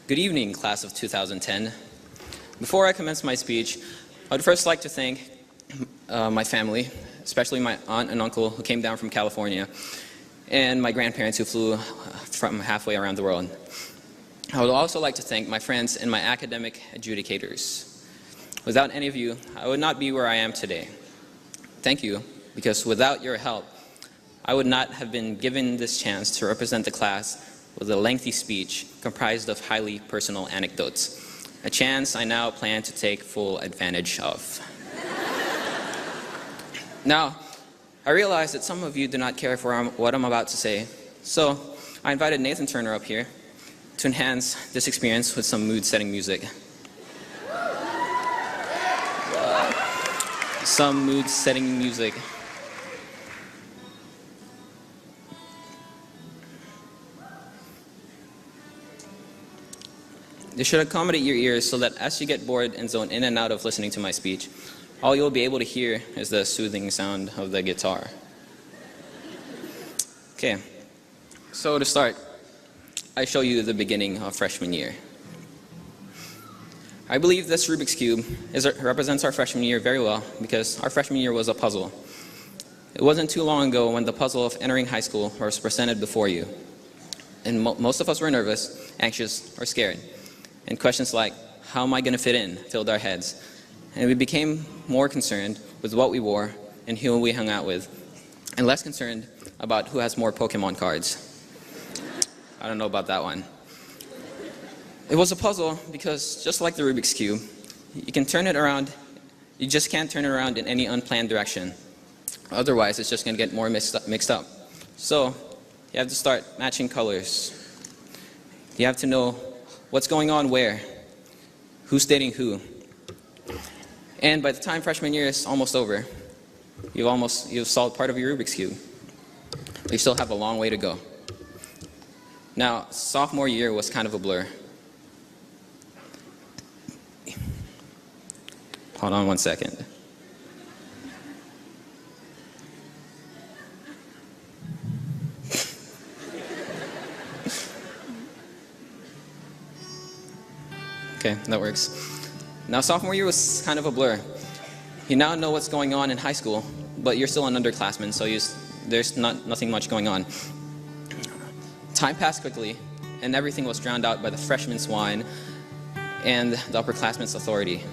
Good evening, class of 2010. Before I commence my speech, I'd first like to thank my family, especially my aunt and uncle who came down from California, and my grandparents who flew from halfway around the world. I would also like to thank my friends and my academic adjudicators. Without any of you, I would not be where I am today. Thank you, because without your help, I would not have been given this chance to represent the class with a lengthy speech comprised of highly personal anecdotes, a chance I now plan to take full advantage of. Now, I realize that some of you do not care for what I'm about to say, so I invited Nathan Turner up here to enhance this experience with some mood-setting music. Some mood-setting music. This should accommodate your ears so that as you get bored and zone in and out of listening to my speech, all you'll be able to hear is the soothing sound of the guitar. Okay, so to start, I show you the beginning of freshman year. I believe this Rubik's Cube represents our freshman year very well because our freshman year was a puzzle. It wasn't too long ago when the puzzle of entering high school was presented before you. And most of us were nervous, anxious, or scared. And questions like, how am I going to fit in, filled our heads. And we became more concerned with what we wore and who we hung out with, and less concerned about who has more Pokemon cards. I don't know about that one. It was a puzzle because just like the Rubik's Cube, you can turn it around, you just can't turn it around in any unplanned direction. Otherwise, it's just going to get more mixed up. So, you have to start matching colors. You have to know what's going on where, who's dating who. And by the time freshman year is almost over, you've solved part of your Rubik's Cube. But you still have a long way to go. Now, sophomore year was kind of a blur. Hold on one second. Okay, that works. Now, sophomore year was kind of a blur. You now know what's going on in high school, but you're still an underclassman, so there's nothing much going on. Time passed quickly, and everything was drowned out by the freshman's whine and the upperclassman's authority.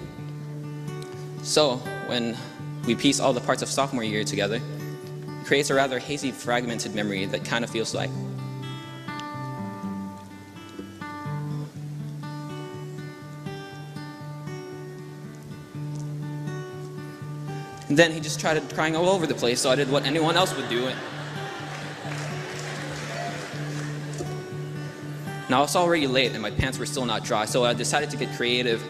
So, when we piece all the parts of sophomore year together, it creates a rather hazy, fragmented memory that kind of feels like and then he just started crying all over the place, so I did what anyone else would do. Now it's already late and my pants were still not dry, so I decided to get creative.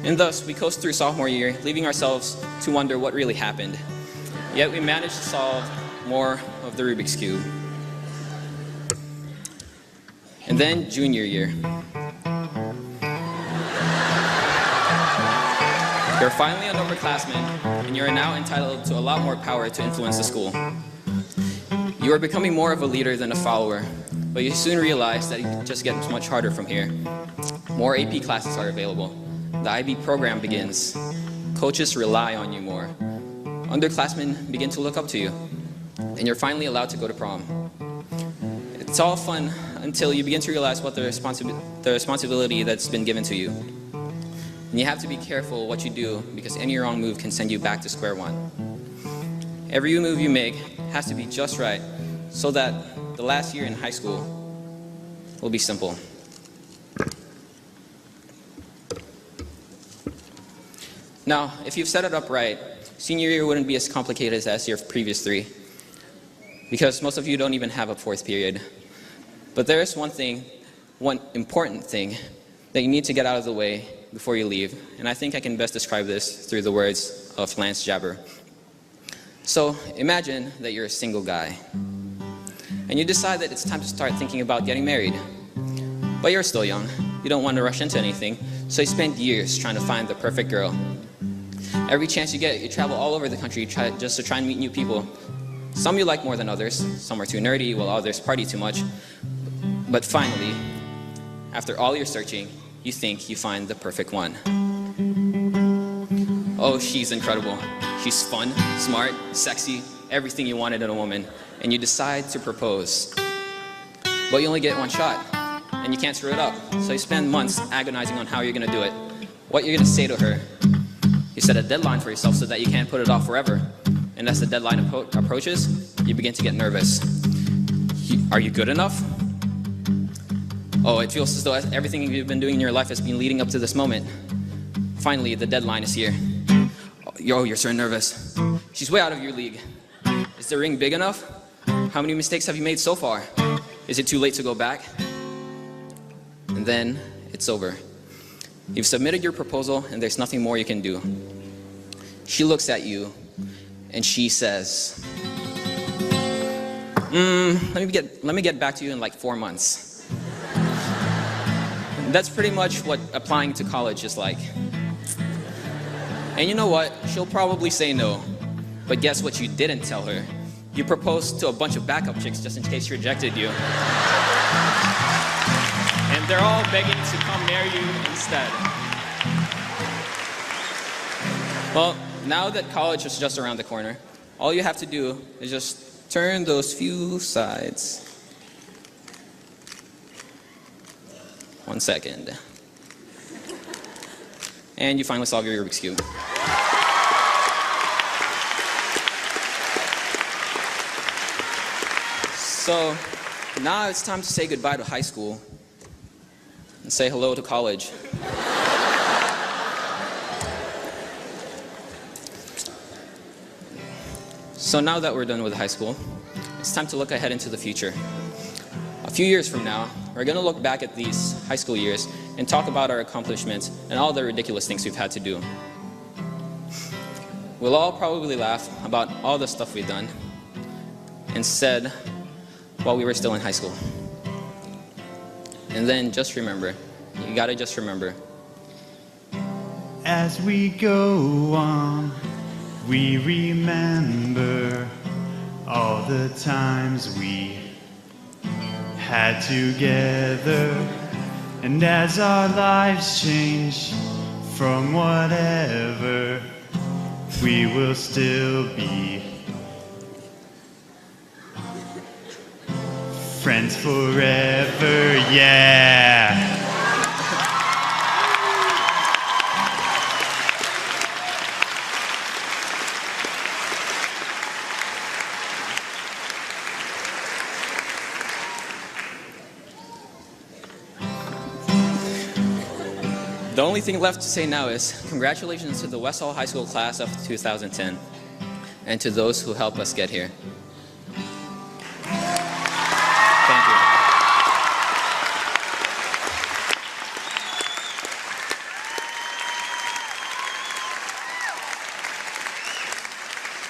And thus, we coast through sophomore year, leaving ourselves to wonder what really happened. Yet we managed to solve more of the Rubik's Cube. And then junior year. You're finally an upperclassman, and you are now entitled to a lot more power to influence the school. You are becoming more of a leader than a follower, but you soon realize that it just gets much harder from here. More AP classes are available. The IB program begins. Coaches rely on you more. Underclassmen begin to look up to you, and you're finally allowed to go to prom. It's all fun until you begin to realize what the responsibility that's been given to you. And you have to be careful what you do because any wrong move can send you back to square one. Every move you make has to be just right so that the last year in high school will be simple. Now, if you've set it up right, senior year wouldn't be as complicated as your previous three, because most of you don't even have a fourth period. But there is one important thing that you need to get out of the way before you leave, and I think I can best describe this through the words of Lance Jabber. So imagine that you're a single guy, and you decide that it's time to start thinking about getting married, but you're still young. you don't want to rush into anything, so you spend years trying to find the perfect girl. Every chance you get, you travel all over the country just to try and meet new people. Some you like more than others, some are too nerdy, while others party too much. But finally, after all your searching, you think you find the perfect one. Oh, she's incredible. She's fun, smart, sexy, everything you wanted in a woman, and you decide to propose. But you only get one shot, and you can't screw it up, so you spend months agonizing on how you're gonna do it, what you're gonna say to her. You set a deadline for yourself so that you can't put it off forever, and as the deadline approaches, you begin to get nervous. Are you good enough? Oh, it feels as though everything you've been doing in your life has been leading up to this moment. Finally, the deadline is here. Oh, you're so nervous. She's way out of your league. Is the ring big enough? How many mistakes have you made so far? Is it too late to go back? And then it's over. You've submitted your proposal and there's nothing more you can do. She looks at you and she says, let me get back to you in like 4 months. That's pretty much what applying to college is like. And you know what? She'll probably say no. But guess what you didn't tell her? You proposed to a bunch of backup chicks just in case she rejected you. And they're all begging to come marry you instead. Well, now that college is just around the corner, all you have to do is just turn those few sides. 1 second. And you finally solve your Rubik's Cube. So now it's time to say goodbye to high school and say hello to college. So now that we're done with high school, it's time to look ahead into the future. A few years from now, we're going to look back at these high school years and talk about our accomplishments and all the ridiculous things we've had to do. We'll all probably laugh about all the stuff we've done and said while we were still in high school. And then just remember, you gotta just remember. As we go on, we remember all the times we had together. And as our lives change from whatever, we will still be friends forever, yeah. The only thing left to say now is congratulations to the West Hall High School class of 2010 and to those who helped us get here.